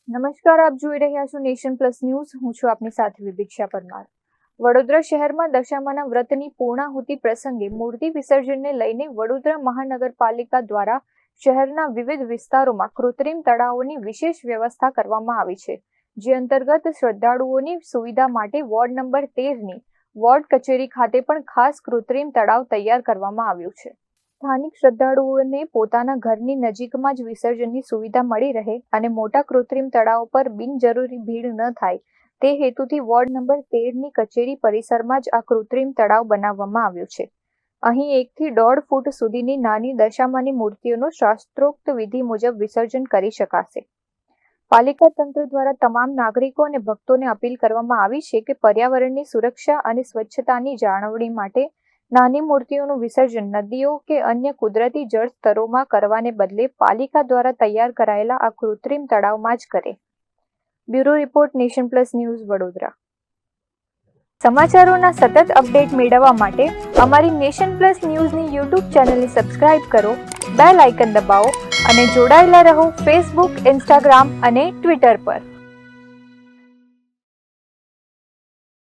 નમસ્કાર, આપ જોઈ રહ્યા છો નેશન પ્લસ ન્યૂઝ. હું છું આપની સાથે વિભિક્ષા પરમાર. વડોદરા શહેરમાં દશામાના વ્રતની પૂર્ણાહુતિ પ્રસંગે મૂર્તિ વિસર્જનને લઈને વડોદરા મહાનગરપાલિકા દ્વારા શહેરના વિવિધ વિસ્તારોમાં કૃત્રિમ તળાવોની વિશેષ વ્યવસ્થા કરવામાં આવી છે, જે અંતર્ગત શ્રદ્ધાળુઓની સુવિધા માટે વોર્ડ નંબર 13ની વોર્ડ કચેરી ખાતે પણ ખાસ કૃત્રિમ તળાવ તૈયાર કરવામાં આવ્યું છે. સ્થાનિક શ્રદ્ધાળુઓને પોતાના ઘરની નજીકમાં જ વિસર્જનની સુવિધા મળી રહે અને મોટા કૃત્રિમ તળાવ પર બિનજરૂરી ભીડ ન થાય તે હેતુથી વોર્ડ નંબર 13ની કચેરી પરિસરમાં જ આ કૃત્રિમ તળાવ બનાવવામાં આવ્યું છે. અહીં 1 થી 1.5 ફૂટ સુધીની નાની દશામાની મૂર્તિઓનું શાસ્ત્રોક્ત વિધિ મુજબ વિસર્જન કરી શકાશે. પાલિકા તંત્ર દ્વારા તમામ નાગરિકો અને ભક્તોને અપીલ કરવામાં આવી છે કે પર્યાવરણની સુરક્ષા અને સ્વચ્છતાની જાળવણી માટે નાની મૂર્તિઓનું વિસર્જન નદીઓ કે અન્ય કુદરતી જળ સ્તરોમાં કરવાને બદલે પાલિકા દ્વારા તૈયાર કરાયેલા આ કૃત્રિમ તળાવમાં જ કરે. Bureau report, nation plus news, Vadodara. સમાચારોના સતત અપડેટ મેળવવા માટે અમારી નેશન પ્લસ ન્યૂઝની યુટ્યુબ ચેનલને સબસ્ક્રાઇબ કરો, બેલ આઇકન દબાવો અને જોડાયેલા રહો ફેસબુક, ઇન્સ્ટાગ્રામ અને ટ્વિટર પર.